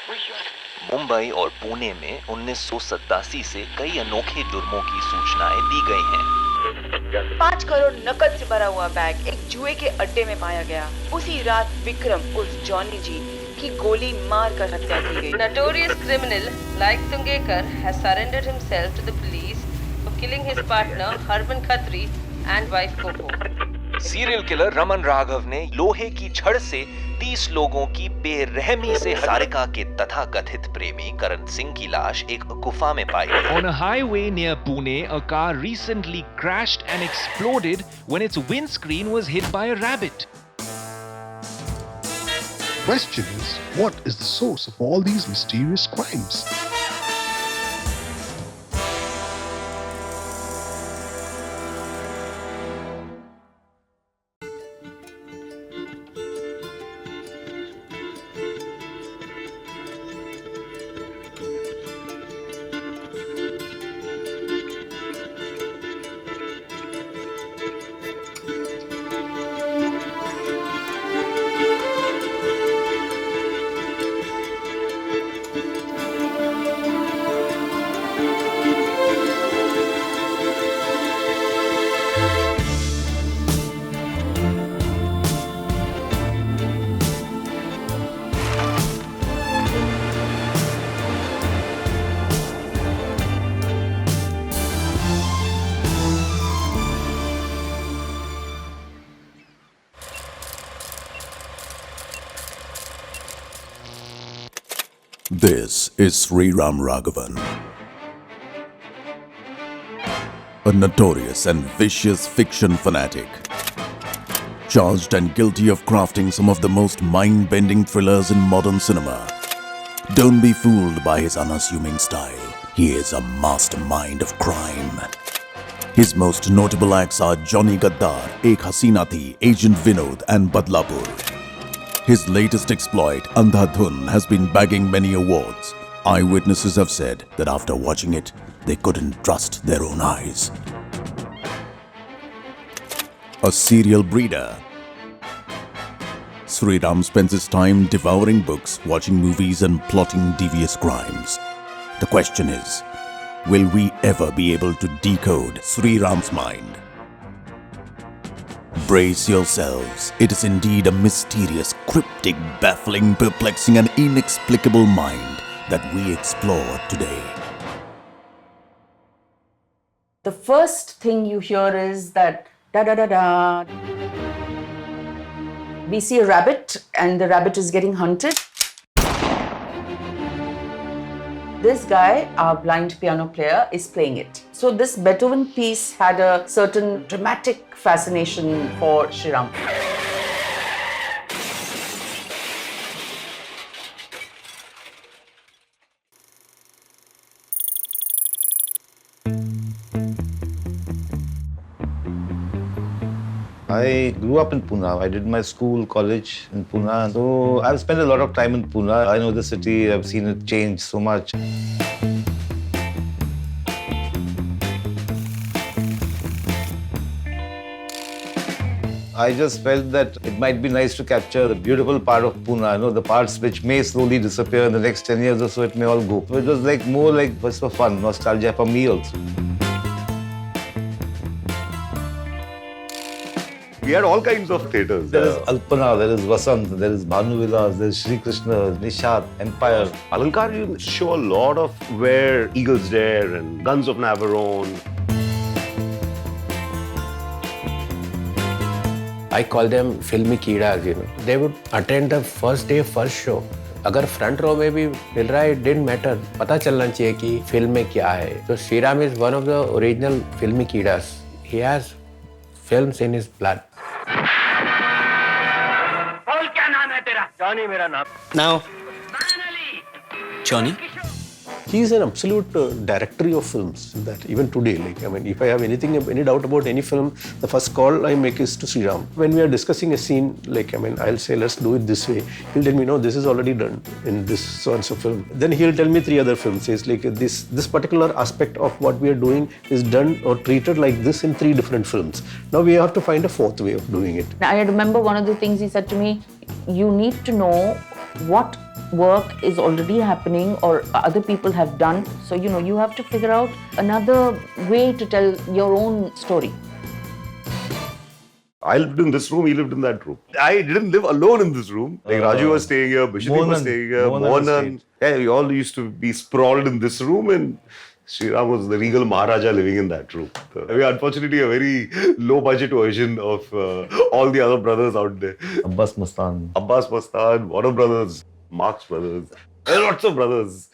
मुंबई और पुणे में 1987 से कई अनोखे जुर्मों की सूचनाएं दी गई हैं। 5 करोड़ नकद से भरा हुआ बैग एक जुए के अड्डे में पाया गया। उसी रात विक्रम उस जॉनी जी की गोली मार कर हत्या की गई। Notorious criminal like Tungekar has surrendered himself to the police for killing his partner Harman Khatri and wife Coco. Serial killer Raman Raghav ने लोहे की छड़ से 30 लोगों की बेरहमी से सारिका के तथाकथित प्रेमी करण सिंह की लाश एक गुफा में पाई। On a highway near Pune, a car recently crashed and exploded when its windscreen was hit by a rabbit. Question is, what is the source of all these mysterious crimes? This is Sriram Raghavan, a notorious and vicious fiction fanatic, charged and guilty of crafting some of the most mind-bending thrillers in modern cinema. Don't be fooled by his unassuming style. He is a mastermind of crime. His most notable acts are Johnny Gaddar, Ek Hasina Thi, Agent Vinod and Badlapur. His latest exploit, Andhadhun, has been bagging many awards. Eyewitnesses have said that after watching it, they couldn't trust their own eyes. A serial breeder, Sriram spends his time devouring books, watching movies and plotting devious crimes. The question is, will we ever be able to decode Sriram's mind? Brace yourselves. It is indeed a mysterious, cryptic, baffling, perplexing and inexplicable mind that we explore today. The first thing you hear is that da da da da. We see a rabbit and the rabbit is getting hunted. This guy, our blind piano player, is playing it. So this Beethoven piece had a certain dramatic fascination for Sriram. I grew up in Pune. I did my school, college in Pune. So I've spent a lot of time in Pune. I know the city. I've seen it change so much. I just felt that it might be nice to capture the beautiful part of Pune. You know, the parts which may slowly disappear in the next 10 years or so, it may all go. So it was like more like just for fun, nostalgia for me also. We had all kinds of theatres. There is Alpana, there is Vasant, there is Bhanu Vilas, there is Shri Krishna, Nishat, Empire. Alankar, you show a lot of where Eagles Dare and Guns of Navarone. I call them filmy कीड़ास, you know. They would attend the first day, first show. अगर front row में भी मिल रहा है, it didn't matter. पता चलना चाहिए कि film में क्या है. So Sriram is one of the original filmy कीड़ास. He has films in his blood. बोल क्या नाम है तेरा? जॉनी मेरा नाम. Now, Johnny? He is an absolute directory of films. That even today, like I mean, if I have any doubt about any film, the first call I make is to Sriram. When we are discussing a scene, like I mean, I'll say let's do it this way. He'll tell me no, this is already done in this so and so film. Then he'll tell me 3 other films. It's like this particular aspect of what we are doing is done or treated like this in 3 different films. Now we have to find a 4th way of doing it. I remember one of the things he said to me, you need to know what work is already happening or other people have done. So, you have to figure out another way to tell your own story. I lived in this room, he lived in that room. I didn't live alone in this room. Like Raju was staying here, Bishni was staying here, Mohanan. Yeah, we all used to be sprawled in this room, and Sriram was the regal Maharaja living in that room. We are unfortunately a very low budget version of all the other brothers out there. Abbas Mastan, Warner Brothers, Marx Brothers. There are lots of brothers.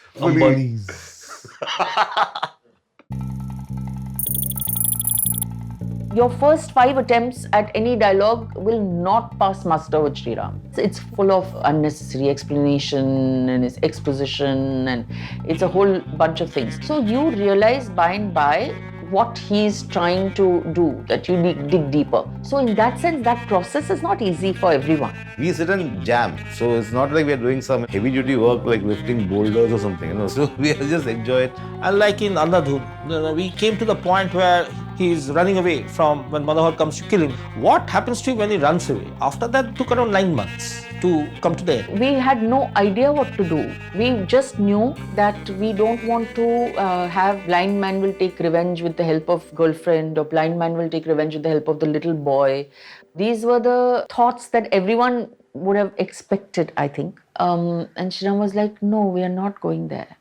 Your first 5 attempts at any dialogue will not pass muster with Sriram. It's full of unnecessary explanation and it's exposition and it's a whole bunch of things. So you realize by and by what he's trying to do, that you dig deeper. So in that sense, that process is not easy for everyone. We sit and jam, so it's not like we're doing some heavy duty work like lifting boulders or something, So we just enjoy it. And like in Andhadhun, we came to the point where he's running away from when Manohar comes to kill him. What happens to him when he runs away? After that, it took around 9 months to come to the end. We had no idea what to do. We just knew that we don't want to have blind man will take revenge with the help of girlfriend or blind man will take revenge with the help of the little boy. These were the thoughts that everyone would have expected, I think. And Sriram was like, no, we are not going there.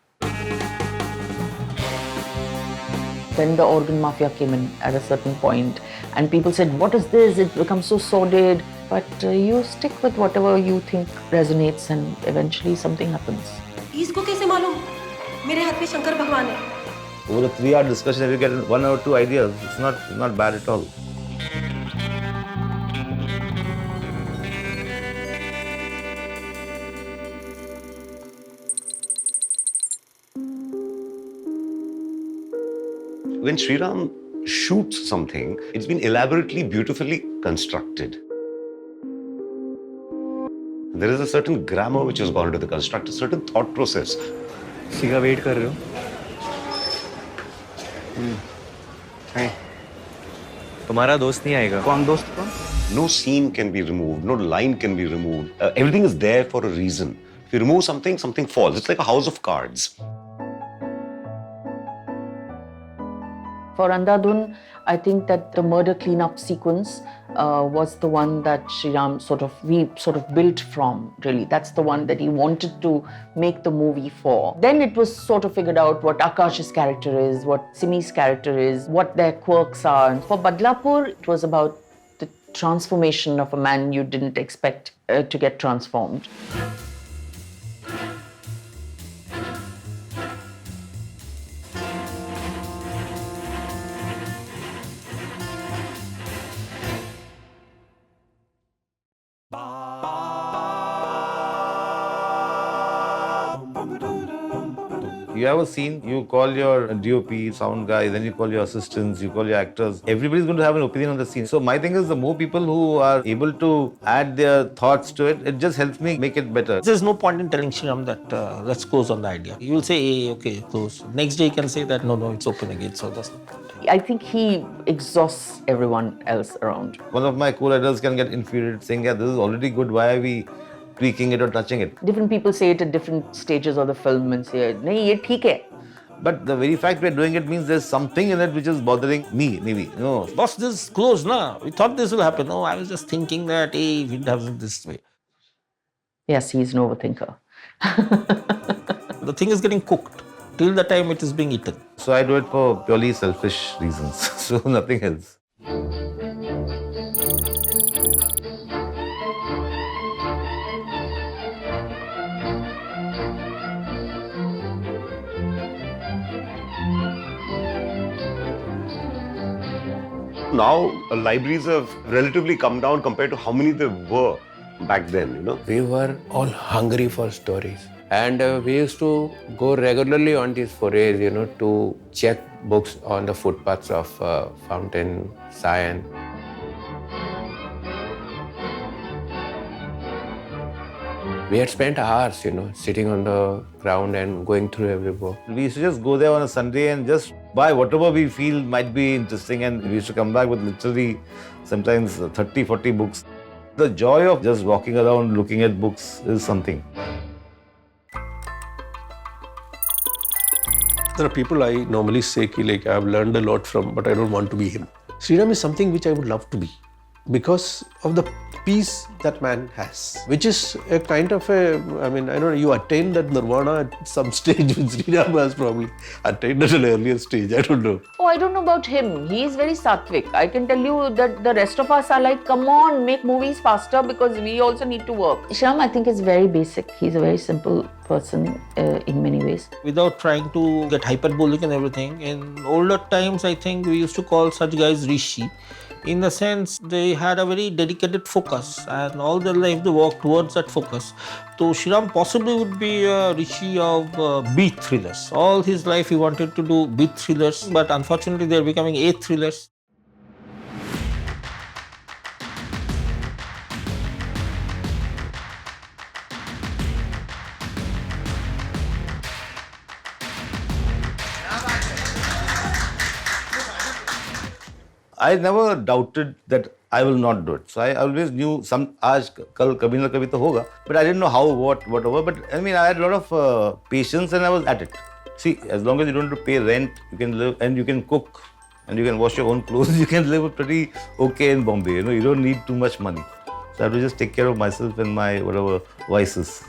Then the organ mafia came in at a certain point and people said, what is this? It becomes so sordid. But you stick with whatever you think resonates and eventually something happens. इसको कैसे मालूम? मेरे हाथ में शंकर भगवान है. Over a 3-hour discussion, if you get 1 or 2 ideas, it's not bad at all. When Sriram shoots something, it's been elaborately, beautifully constructed. There is a certain grammar which has gone into the construct, a certain thought process. सीधा wait कर रहे हो? तुम्हारा दोस्त नहीं आएगा? कौन दोस्त कौन? No scene can be removed, no line can be removed. Everything is there for a reason. If you remove something, something falls. It's like a house of cards. For Andhadhun, I think that the murder cleanup sequence was the one that Sriram we built from, really. That's the one that he wanted to make the movie for. Then it was sort of figured out what Akash's character is, what Simi's character is, what their quirks are. And for Badlapur, it was about the transformation of a man you didn't expect to get transformed. You have a scene, you call your DOP, sound guy, then you call your assistants, you call your actors. Everybody's going to have an opinion on the scene. So my thing is, the more people who are able to add their thoughts to it, it just helps me make it better. There's no point in telling Sriram that let's close on the idea. You will say, hey, okay, close. Next day you can say that, no, it's open again. So that's I think he exhausts everyone else around. One of my co-writers can get infuriated saying, yeah, this is already good, why are we tweaking it or touching it? Different people say it at different stages of the film and say, nahi, ye theek hai. But the very fact we're doing it means there's something in it which is bothering me, maybe. No. Boss, this is closed, na? We thought this will happen. No, I was just thinking that, hey, we'd have it this way. Yes, he's an overthinker. The thing is getting cooked till the time it is being eaten. So I do it for purely selfish reasons. So nothing else. Now, libraries have relatively come down compared to how many there were back then, We were all hungry for stories. And we used to go regularly on these forays, to check books on the footpaths of Fountain, Sion. We had spent hours, sitting on the ground and going through every book. We used to just go there on a Sunday and just buy whatever we feel might be interesting, and we used to come back with literally sometimes 30, 40 books. The joy of just walking around looking at books is something. There are people I normally say ki like I've learned a lot from, but I don't want to be him. Sriram is something which I would love to be because of the peace that man has, which is a kind of a, I mean, I don't know, you attain that nirvana at some stage which Sriram has probably attained at an earlier stage. I don't know. Oh, I don't know about him. He is very sattvic. I can tell you that the rest of us are like, come on, make movies faster because we also need to work. Shriram, I think, is very basic. He's a very simple person in many ways. Without trying to get hyperbolic and everything, in older times, I think we used to call such guys rishi. In the sense, they had a very dedicated focus and all their life they worked towards that focus. So Shriram possibly would be a rishi of beat thrillers. All his life he wanted to do beat thrillers, but unfortunately they're becoming A thrillers. I never doubted that I will not do it. So I always knew aaj kal kabhi na kabhi to hoga. But I didn't know how, whatever. But I mean, I had a lot of patience and I was at it. See, as long as you don't have to pay rent, you can live and you can cook and you can wash your own clothes, you can live pretty okay in Bombay. You know, you don't need too much money. So I have to just take care of myself and my whatever vices.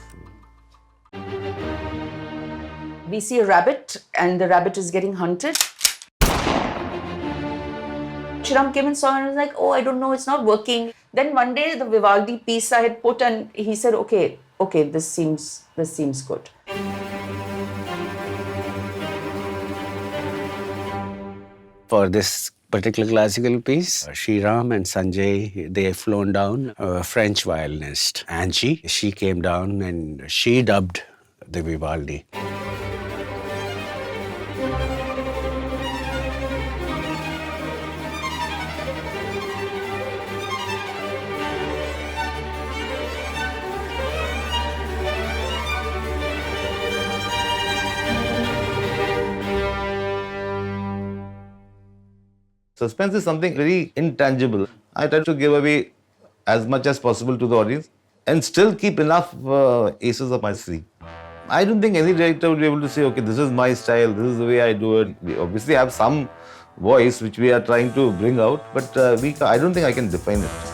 We see a rabbit and the rabbit is getting hunted. Shriram came and saw and was like, oh, I don't know, it's not working. Then one day the Vivaldi piece I had put and he said, okay, this seems good. For this particular classical piece, Shriram and Sanjay, they flown down. A French violinist, Angie, she came down and she dubbed the Vivaldi. Suspense is something very intangible. I try to give away as much as possible to the audience and still keep enough aces up my sleeve. I don't think any director would be able to say, okay, this is my style, this is the way I do it. We obviously have some voice which we are trying to bring out, but I don't think I can define it.